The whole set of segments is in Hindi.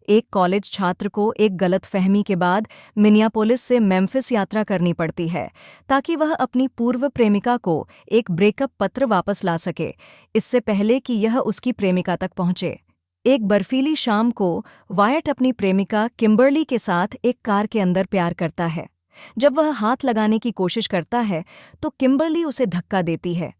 एक कॉलेज छात्र को एक गलतफहमी के बाद मिनियापोलिस से मेम्फिस यात्रा करनी पड़ती है ताकि वह अपनी पूर्व प्रेमिका को एक ब्रेकअप पत्र वापस ला सके, इससे पहले कि यह उसकी प्रेमिका तक पहुंचे। एक बर्फीली शाम को वायट अपनी प्रेमिका किम्बर्ली के साथ एक कार के अंदर प्यार करता है। जब वह हाथ लगाने की कोशिश करता है तो किम्बर्ली उसे धक्का देती है।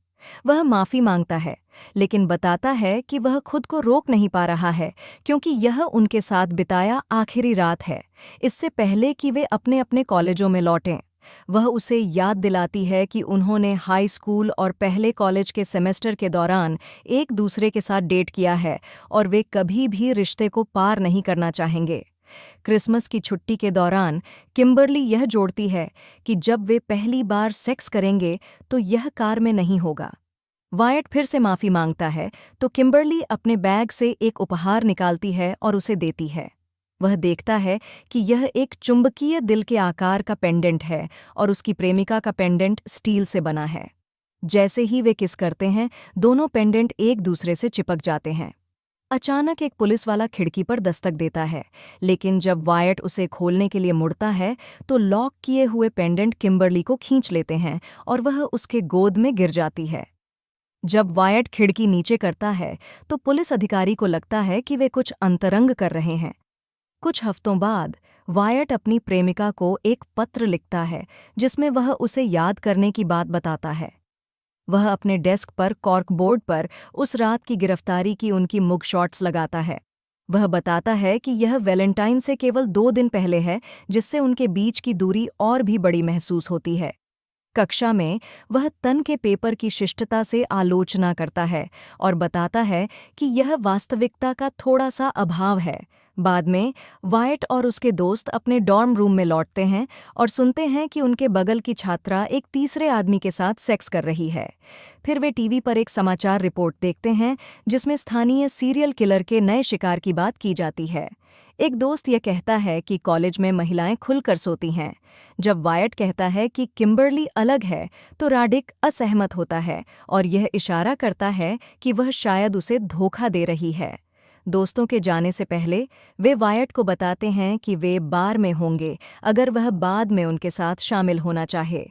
वह माफी मांगता है, लेकिन बताता है कि वह खुद को रोक नहीं पा रहा है क्योंकि यह उनके साथ बिताया आखिरी रात है, इससे पहले कि वे अपने अपने कॉलेजों में लौटें। वह उसे याद दिलाती है कि उन्होंने हाई स्कूल और पहले कॉलेज के सेमेस्टर के दौरान एक दूसरे के साथ डेट किया है और वे कभी भी रिश्ते को पार नहीं करना चाहेंगे। क्रिसमस की छुट्टी के दौरान किम्बर्ली यह जोड़ती है कि जब वे पहली बार सेक्स करेंगे तो यह कार में नहीं होगा। वायट फिर से माफी मांगता है तो किम्बर्ली अपने बैग से एक उपहार निकालती है और उसे देती है। वह देखता है कि यह एक चुंबकीय दिल के आकार का पेंडेंट है और उसकी प्रेमिका का पेंडेंट स्टील से बना है। जैसे ही वे किस करते हैं, दोनों पेंडेंट एक दूसरे से चिपक जाते हैं। अचानक एक पुलिस वाला खिड़की पर दस्तक देता है, लेकिन जब वायट उसे खोलने के लिए मुड़ता है तो लॉक किए हुए पेंडेंट किम्बर्ली को खींच लेते हैं और वह उसके गोद में गिर जाती है। जब वायट खिड़की नीचे करता है तो पुलिस अधिकारी को लगता है कि वे कुछ अंतरंग कर रहे हैं। कुछ हफ्तों बाद वायट अपनी प्रेमिका को एक पत्र लिखता है जिसमें वह उसे याद करने की बात बताता है। वह अपने डेस्क पर कॉर्कबोर्ड पर उस रात की गिरफ्तारी की उनकी मुगशॉट्स लगाता है। वह बताता है कि यह वैलेंटाइन से केवल 2 दिन पहले है, जिससे उनके बीच की दूरी और भी बड़ी महसूस होती है। कक्षा में वह तन के पेपर की शिष्टता से आलोचना करता है और बताता है कि यह वास्तविकता का थोड़ा सा अभाव है। बाद में वायट और उसके दोस्त अपने डॉर्म रूम में लौटते हैं और सुनते हैं कि उनके बगल की छात्रा एक तीसरे आदमी के साथ सेक्स कर रही है। फिर वे टीवी पर एक समाचार रिपोर्ट देखते हैं जिसमें स्थानीय सीरियल किलर के नए शिकार की बात की जाती है। एक दोस्त यह कहता है कि कॉलेज में महिलाएं खुलकर सोती हैं। जब वायट कहता है कि किम्बर्ली अलग है तो राडिक असहमत होता है और यह इशारा करता है कि वह शायद उसे धोखा दे रही है। दोस्तों के जाने से पहले वे वायट को बताते हैं कि वे बार में होंगे अगर वह बाद में उनके साथ शामिल होना चाहे।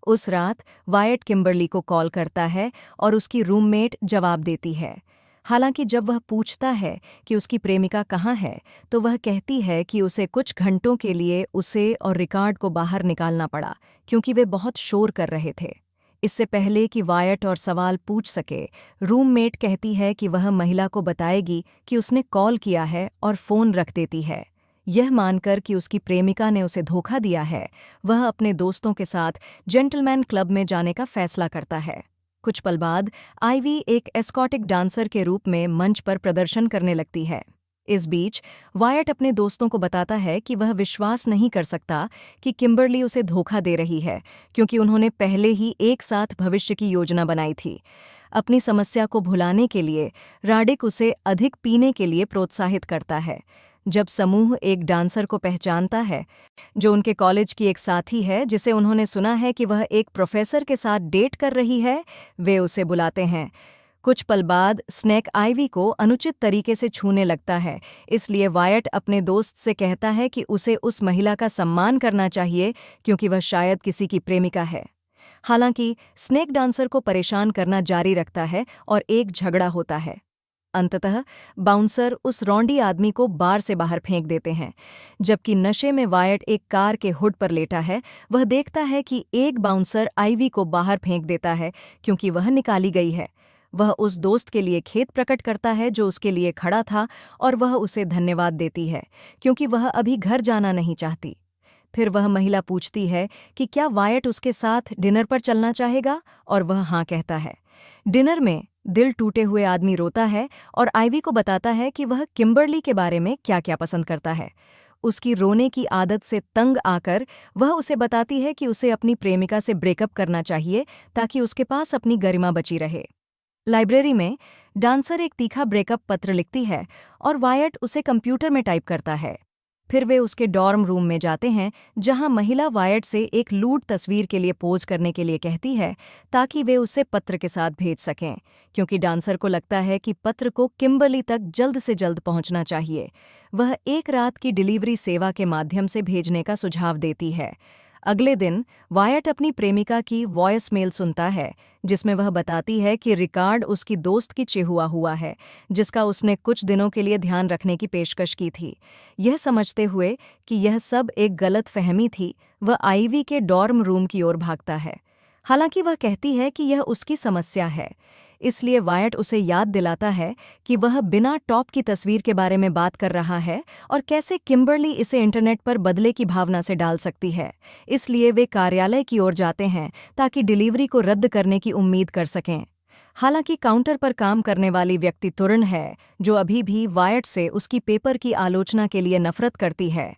उस रात वायट किम्बर्ली को कॉल करता है और उसकी रूममेट जवाब देती है। हालांकि जब वह पूछता है कि उसकी प्रेमिका कहाँ है तो वह कहती है कि उसे कुछ घंटों के लिए उसे और रिकार्ड को बाहर निकालना पड़ा क्योंकि वे बहुत शोर कर रहे थे। इससे पहले कि वायट और सवाल पूछ सके, रूममेट कहती है कि वह महिला को बताएगी कि उसने कॉल किया है और फ़ोन रख देती है। यह मानकर कि उसकी प्रेमिका ने उसे धोखा दिया है, वह अपने दोस्तों के साथ जेंटलमैन क्लब में जाने का फैसला करता है। कुछ पल बाद आइवी एक एस्कॉटिक डांसर के रूप में मंच पर प्रदर्शन करने लगती है। इस बीच वायट अपने दोस्तों को बताता है कि वह विश्वास नहीं कर सकता कि किम्बर्ली उसे धोखा दे रही है क्योंकि उन्होंने पहले ही एक साथ भविष्य की योजना बनाई थी। अपनी समस्या को भुलाने के लिए राडिक उसे अधिक पीने के लिए प्रोत्साहित करता है। जब समूह एक डांसर को पहचानता है जो उनके कॉलेज की एक साथी है जिसे उन्होंने सुना है कि वह एक प्रोफेसर के साथ डेट कर रही है, वे उसे बुलाते हैं। कुछ पल बाद स्नेक आइवी को अनुचित तरीके से छूने लगता है, इसलिए वायट अपने दोस्त से कहता है कि उसे उस महिला का सम्मान करना चाहिए क्योंकि वह शायद किसी की प्रेमिका है। हालांकि स्नेक डांसर को परेशान करना जारी रखता है और एक झगड़ा होता है। अंततः बाउंसर उस रौंडी आदमी को बार से बाहर फेंक देते हैं। जबकि नशे में वायट एक कार के हुड पर लेटा है, वह देखता है कि एक बाउंसर आइवी को बाहर फेंक देता है क्योंकि वह निकाली गई है। वह उस दोस्त के लिए खेद प्रकट करता है जो उसके लिए खड़ा था और वह उसे धन्यवाद देती है क्योंकि वह अभी घर जाना नहीं चाहती। फिर वह महिला पूछती है कि क्या वायट उसके साथ डिनर पर चलना चाहेगा और वह हाँ कहता है। डिनर में दिल टूटे हुए आदमी रोता है और आइवी को बताता है कि वह किम्बर्ली के बारे में क्या-क्या पसंद करता है। उसकी रोने की आदत से तंग आकर वह उसे बताती है कि उसे अपनी प्रेमिका से ब्रेकअप करना चाहिए ताकि उसके पास अपनी गरिमा बची रहे। लाइब्रेरी में डांसर एक तीखा ब्रेकअप पत्र लिखती है और वायट उसे कंप्यूटर में टाइप करता है। फिर वे उसके डॉर्म रूम में जाते हैं, जहां महिला वायट से एक लूट तस्वीर के लिए पोज करने के लिए कहती है ताकि वे उसे पत्र के साथ भेज सकें, क्योंकि डांसर को लगता है कि पत्र को किम्बरली तक जल्द से जल्द पहुंचना चाहिए। वह एक रात की डिलीवरी सेवा के माध्यम से भेजने का सुझाव देती है। अगले दिन वायट अपनी प्रेमिका की वॉयस मेल सुनता है, जिसमें वह बताती है कि रिकार्ड उसकी दोस्त की चिहुआ हुआ है, जिसका उसने कुछ दिनों के लिए ध्यान रखने की पेशकश की थी। यह समझते हुए कि यह सब एक गलत फहमी थी, वह आईवी के डॉर्म रूम की ओर भागता है। हालांकि वह कहती है कि यह उसकी समस्या है, इसलिए वायट उसे याद दिलाता है कि वह बिना टॉप की तस्वीर के बारे में बात कर रहा है और कैसे किम्बरली इसे इंटरनेट पर बदले की भावना से डाल सकती है। इसलिए वे कार्यालय की ओर जाते हैं ताकि डिलीवरी को रद्द करने की उम्मीद कर सकें। हालांकि काउंटर पर काम करने वाली व्यक्ति तुरन है, जो अभी भी वायट से उसकी पेपर की आलोचना के लिए नफरत करती है।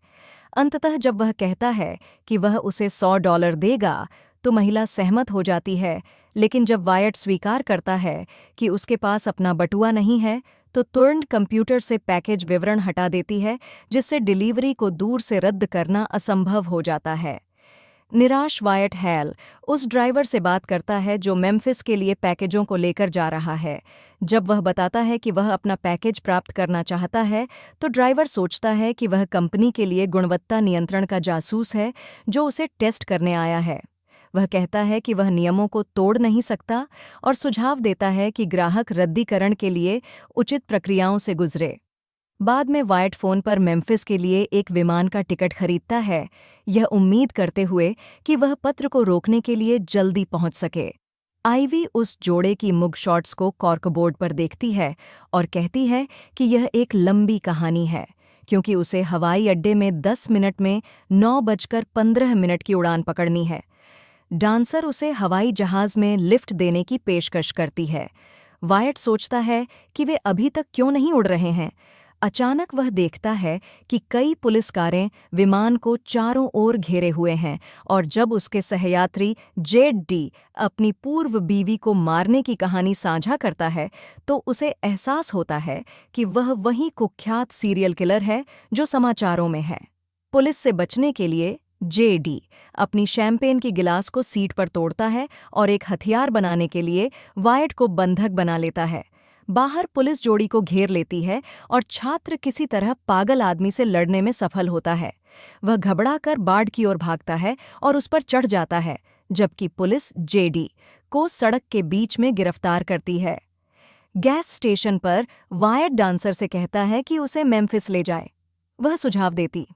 अंततः जब वह कहता है कि वह उसे $100 देगा, तो महिला सहमत हो जाती है, लेकिन जब वायट स्वीकार करता है कि उसके पास अपना बटुआ नहीं है, तो तुरंत कंप्यूटर से पैकेज विवरण हटा देती है, जिससे डिलीवरी को दूर से रद्द करना असंभव हो जाता है। निराश वायट हैल उस ड्राइवर से बात करता है जो मेम्फिस के लिए पैकेजों को लेकर जा रहा है। जब वह बताता है कि वह अपना पैकेज प्राप्त करना चाहता है, तो ड्राइवर सोचता है कि वह कंपनी के लिए गुणवत्ता नियंत्रण का जासूस है, जो उसे टेस्ट करने आया है। वह कहता है कि वह नियमों को तोड़ नहीं सकता और सुझाव देता है कि ग्राहक रद्दीकरण के लिए उचित प्रक्रियाओं से गुजरे। बाद में वायट फ़ोन पर मेम्फिस के लिए एक विमान का टिकट खरीदता है, यह उम्मीद करते हुए कि वह पत्र को रोकने के लिए जल्दी पहुंच सके। आईवी उस जोड़े की मुग शॉट्स को कॉर्कबोर्ड पर देखती है और कहती है कि यह एक लंबी कहानी है, क्योंकि उसे हवाई अड्डे में 10 मिनट में 9:15 की उड़ान पकड़नी है। डांसर उसे हवाई जहाज में लिफ्ट देने की पेशकश करती है। वायट सोचता है कि वे अभी तक क्यों नहीं उड़ रहे हैं। अचानक वह देखता है कि कई पुलिस कारें विमान को चारों ओर घेरे हुए हैं, और जब उसके सहयात्री जेड डी अपनी पूर्व बीवी को मारने की कहानी साझा करता है, तो उसे एहसास होता है कि वह वही कुख्यात सीरियल किलर है जो समाचारों में है। पुलिस से बचने के लिए जेडी अपनी शैंपेन की गिलास को सीट पर तोड़ता है और एक हथियार बनाने के लिए वायट को बंधक बना लेता है। बाहर पुलिस जोड़ी को घेर लेती है और छात्र किसी तरह पागल आदमी से लड़ने में सफल होता है। वह घबराकर बाड़ की ओर भागता है और उस पर चढ़ जाता है, जबकि पुलिस जेडी को सड़क के बीच में गिरफ्तार करती है। गैस स्टेशन पर वायट डांसर से कहता है कि उसे मेम्फिस ले जाए। वह सुझाव देती